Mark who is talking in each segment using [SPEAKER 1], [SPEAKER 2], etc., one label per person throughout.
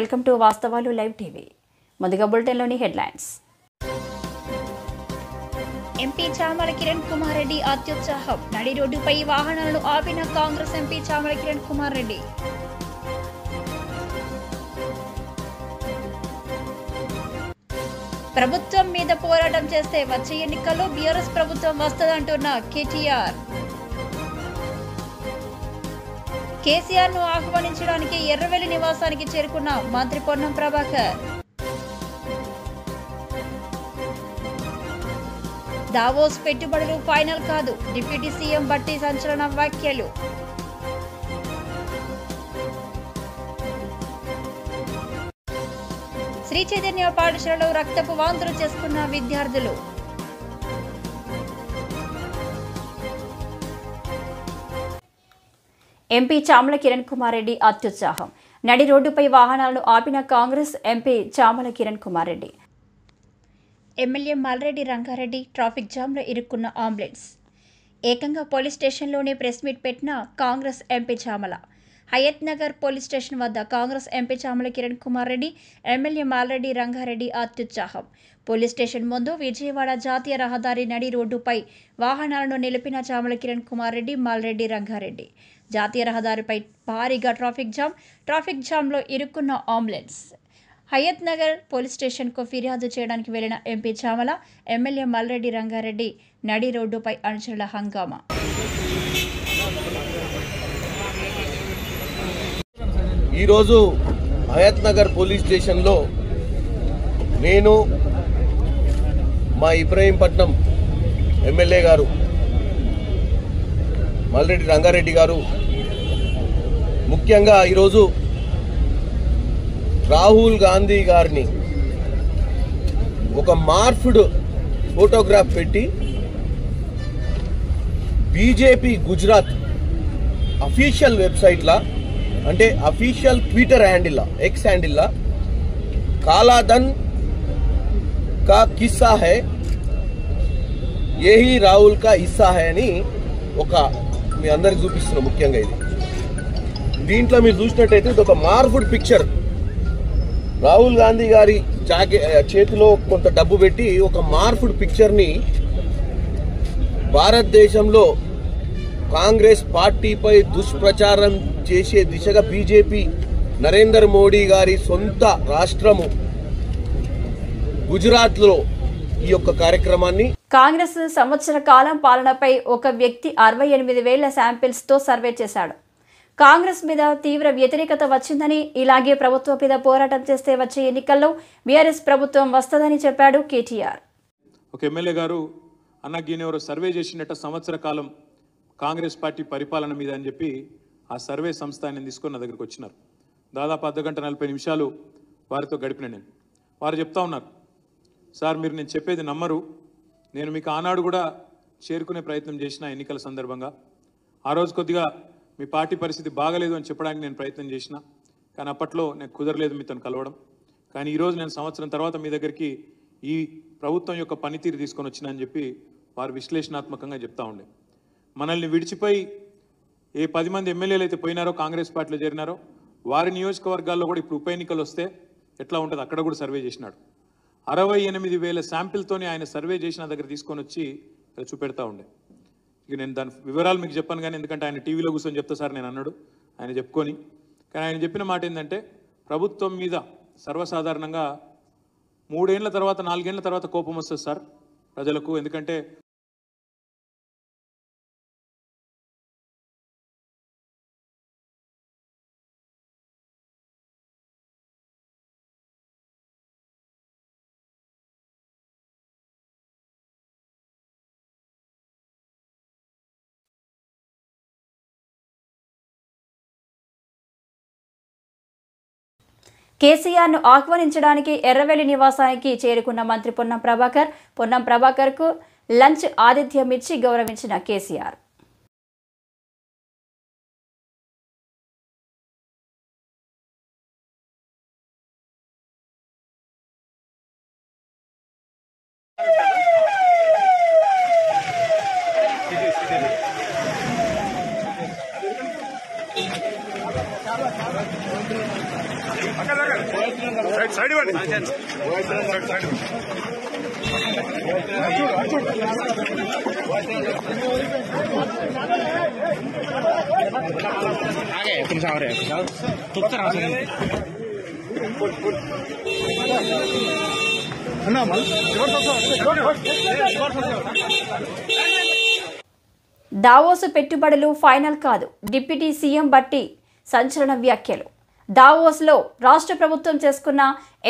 [SPEAKER 1] Welcome to వాస్తవాలు live TV. ముందుగా బులెటిన్లోని headlines.
[SPEAKER 2] MP Chamala Kiran Kumar Reddy అత్యుత్సాహం. నడి రోడ్డుపై వాహనాలను ఆపిన కాంగ్రెస్ ఎంపీ చామల కిరణ్ కుమార్ రెడ్డి. ప్రభుత్వం మీద పోరాటం చేస్తే వచ్చే ఎన్నికల్లో బీఆర్ఎస్ ప్రభుత్వం వస్తదంటున్న కేటీఆర్. కేసీఆర్ ను ఆహ్వానించడానికి ఎర్రవెల్లి నివాసానికి చేరుకున్న మంత్రి పొన్నం ప్రభాకర్. దావోస్ పెట్టుబడులు ఫైనల్ కాదు, డిప్యూటీ సీఎం బట్టి సంచలన వ్యాఖ్యలు. శ్రీ చైతన్య పాఠశాలలో రక్తపు వాంతులు చేసుకున్న విద్యార్థులు.
[SPEAKER 1] ఎంపీ చామల కిరణ్ కుమార్ రెడ్డి అత్యుత్సాహం. నడి రోడ్డుపై వాహనాలను ఆపిన Congress MP Chamala Kiran Kumar Reddy.
[SPEAKER 2] MLA Malreddy Rangareddy traffic జామ్లో ఇరుక్కున్న అంబులెన్స్. ఏకంగా పోలీస్ స్టేషన్లోనే ప్రెస్ మీట్ పెట్టిన Congress MP Chamala. Hayat Nagar police station వద్ద Congress MP Chamala Kiran Kumar Reddy, MLA Malreddy Rangareddy అత్యుత్సాహం. పోలీస్ స్టేషన్ ముందు విజయవాడ జాతీయ రహదారి నడి రోడ్డుపై వాహనాలను నిలిపిన చామల కిరణ్ కుమార్ రెడ్డి, మల్రెడ్డి రంగారెడ్డి. జాతీయ రహదారిపై భారీగా ట్రాఫిక్ జామ్లో ఇరుక్కున్న అంబులెన్స్. హయత్ నగర్ పోలీస్ స్టేషన్కు ఫిర్యాదు చేయడానికి వెళ్లిన ఎంపీ చామల, ఎమ్మెల్యే మల్రెడ్డి రంగారెడ్డి నడి రోడ్డుపై అనుచరుల హంగామా.
[SPEAKER 3] ఈరోజు హయత్ నగర్ పోలీస్ స్టేషన్లో నేను, మా ఇబ్రహీంపట్నం ఎమ్మెల్యే గారు మల్రెడ్డి రంగారెడ్డి గారు, ముఖ్యంగా ఈరోజు రాహుల్ గాంధీ గారిని ఒక మార్ఫ్డ్ ఫోటోగ్రాఫ్ పెట్టి బీజేపీ గుజరాత్ అఫీషియల్ వెబ్సైట్లా, అంటే అఫీషియల్ ట్విట్టర్ హ్యాండిల్లా, ఎక్స్ హ్యాండిల్లా కాలాధన్ కా కిస్సా హై, యహీ రాహుల్ కా హిస్సా హై అని ఒక మీ అందరికి చూపిస్తున్నాం. ముఖ్యంగా ఇది దీంట్లో మీరు చూసినట్టయితే ఇది ఒక మార్ఫ్డ్ పిక్చర్. రాహుల్ గాంధీ గారి చేతిలో కొంత డబ్బు పెట్టి ఒక మార్ఫ్డ్ పిక్చర్ని భారతదేశంలో కాంగ్రెస్ పార్టీపై దుష్ప్రచారం చేసే దిశగా బీజేపీ నరేంద్ర మోడీ గారి సొంత రాష్ట్రము గుజరాత్లో ఈ యొక్క కార్యక్రమాన్ని
[SPEAKER 1] కాంగ్రెస్ సంవత్సర కాలం పాలనపై ఒక వ్యక్తి 68,000 శాంపిల్స్తో సర్వే చేశాడు. కాంగ్రెస్ మీద తీవ్ర వ్యతిరేకత వచ్చిందని, ఇలాగే ప్రభుత్వం మీద పోరాటం చేస్తే వచ్చే ఎన్నికల్లో బీఆర్ఎస్ ప్రభుత్వం వస్తుందని చెప్పాడు కేటీఆర్.
[SPEAKER 4] ఒక ఎమ్మెల్యే గారు అన్నగీనెవరో సర్వే చేసినట్టు సంవత్సర కాలం కాంగ్రెస్ పార్టీ పరిపాలన మీద అని చెప్పి ఆ సర్వే సంస్థ ఆయన తీసుకొని నా దగ్గరికి వచ్చినారు. దాదాపు 1:40 వారితో గడిపిన నేను. వారు చెప్తా ఉన్నారు, సార్ మీరు నేను చెప్పేది నమ్మరు, నేను మీకు ఆనాడు కూడా చేరుకునే ప్రయత్నం చేసిన ఎన్నికల సందర్భంగా. ఆ రోజు కొద్దిగా మీ పార్టీ పరిస్థితి బాగలేదు అని చెప్పడానికి నేను ప్రయత్నం చేసిన, కానీ అప్పట్లో నాకు కుదరలేదు మీతో కలవడం. కానీ ఈరోజు నేను సంవత్సరం తర్వాత మీ దగ్గరికి ఈ ప్రభుత్వం యొక్క పనితీరు తీసుకొని వచ్చినా అని చెప్పి వారు విశ్లేషణాత్మకంగా చెప్తా ఉండే. మనల్ని విడిచిపోయి ఏ 10 మంది ఎమ్మెల్యేలు అయితే పోయినారో, కాంగ్రెస్ పార్టీలో చేరినారో, వారి నియోజకవర్గాల్లో కూడా ఇప్పుడు ఉప ఎన్నికలు వస్తే ఎట్లా ఉంటుంది అక్కడ కూడా సర్వే చేసినాడు. 68,000 శాంపిల్తోనే ఆయన సర్వే చేసిన దగ్గర తీసుకొని వచ్చి ఇక్కడ చూపెడతా ఉండే. ఇక నేను దాని వివరాలు మీకు చెప్పాను, కానీ ఎందుకంటే ఆయన టీవీలో కూర్చొని చెప్తా సార్ నేను అన్నాడు, ఆయన చెప్పుకొని. కానీ ఆయన చెప్పిన మాట ఏంటంటే ప్రభుత్వం మీద సర్వసాధారణంగా 3 ఏళ్ల తర్వాత 4 ఏళ్ల తర్వాత కోపం వస్తుంది సార్ ప్రజలకు. ఎందుకంటే
[SPEAKER 1] కేసీఆర్ను ఆహ్వానించడానికి ఎర్రవెల్లి నివాసానికి చేరుకున్న మంత్రి పొన్నం ప్రభాకర్కు లంచ్ ఆతిథ్యం ఇచ్చి గౌరవించిన కేసీఆర్.
[SPEAKER 5] Acá,
[SPEAKER 1] దావోసు పెట్టుబడులు ఫైనల్ కాదు, డిప్యూటీ సీఎం బట్టి సంచలన వ్యాఖ్యలు. దావోస్లో రాష్ట్ర ప్రభుత్వం చేసుకున్న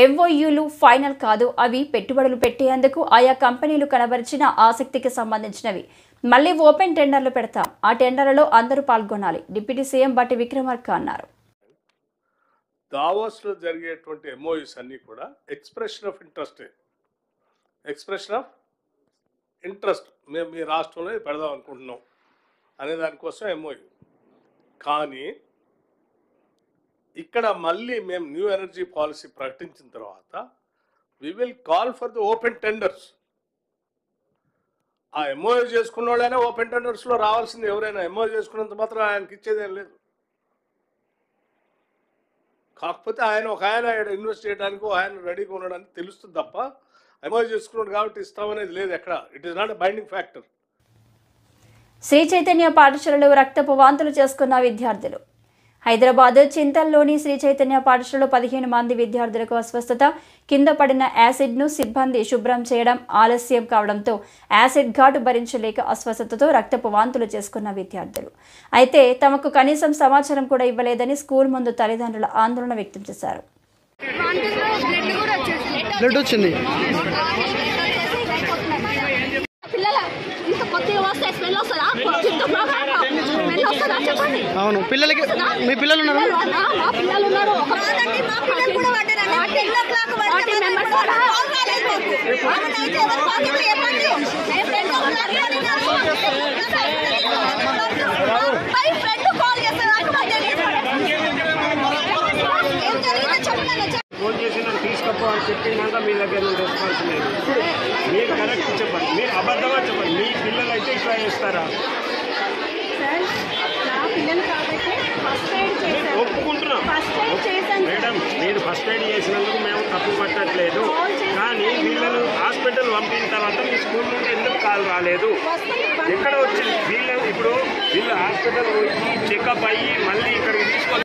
[SPEAKER 1] ఎంఓయూలు ఫైనల్ కాదు, అవి పెట్టుబడులు పెట్టేందుకు ఆయా కంపెనీలు కనబరిచిన ఆసక్తికి సంబంధించినవి. మళ్లీ ఓపెన్ టెండర్లు పెడతాం, ఆ టెండర్లలో అందరూ పాల్గొనాలి, డిప్యూటీ సీఎం బట్టి విక్రమార్క అన్నారు.
[SPEAKER 5] దావోస్లో జరిగేటువంటి ఎంఓయూస్ అన్నీ కూడా ఎక్స్ప్రెషన్ ఆఫ్ ఇంట్రెస్ట్ మేము మీ రాష్ట్రంలో పెడదాం అనుకుంటున్నాం అనే దానికోసం ఎంఓయూ. కానీ ఇక్కడ మళ్ళీ మేము న్యూ ఎనర్జీ పాలసీ ప్రకటించిన తర్వాత we will call for the open tenders. ఆ ఎంఓయూ చేసుకున్న వాళ్ళైనా ఓపెన్ టెండర్స్లో రావాల్సింది. ఎవరైనా ఎంఓయూ చేసుకున్నంత మాత్రం ఆయనకి ఇచ్చేదేం లేదు. కాకపోతే ఒక ఆయన ఇన్వెస్ట్ చేయడానికి ఆయన రెడీగా ఉండడానికి తెలుస్తుంది తప్ప ఎంఓయూ చేసుకున్నాడు కాబట్టి ఇస్తామనేది లేదు ఎక్కడ. It is not a binding factor.
[SPEAKER 1] Shri Chaitanya పాఠశాలలో రక్తపు వాంతులు చేసుకున్న విద్యార్థులు. హైదరాబాద్ చింతల్లోని శ్రీ చైతన్య పాఠశాలలో 15 మంది విద్యార్థులకు అస్వస్థత. కింద పడిన యాసిడ్ను సిబ్బంది శుభ్రం చేయడం ఆలస్యం కావడంతో యాసిడ్ ఘాటు భరించలేక అస్వస్థతతో రక్తపు వాంతులు చేసుకున్న విద్యార్థులు. అయితే తమకు కనీసం సమాచారం కూడా ఇవ్వలేదని స్కూల్ ముందు తల్లిదండ్రుల ఆందోళన వ్యక్తం చేశారు.
[SPEAKER 6] అవును, పిల్లలకి మీ పిల్లలు ఉన్నారు.
[SPEAKER 7] ఫోన్ చేసి నన్ను తీసుకపోవాలని చెప్పినాక మీ దగ్గర నుండి రెస్పాన్స్ లేదు. మీరు కరెక్ట్ చెప్పండి, మీరు అబద్ధమా చెప్పండి. మీ పిల్లలు అయితే ఇట్లా చేస్తారా? ఒప్పుకుంటున్నాం మేడం, మీరు ఫస్ట్ ఎయిడ్ చేసినందుకు మేము తప్పు పట్టట్లేదు. కానీ వీళ్ళను హాస్పిటల్ పంపిన తర్వాత మీ స్కూల్ నుండి ఎందుకు కాల్ రాలేదు? ఎక్కడ వచ్చింది? వీళ్ళు హాస్పిటల్ చెకప్ అయ్యి మళ్ళీ ఇక్కడికి తీసుకొని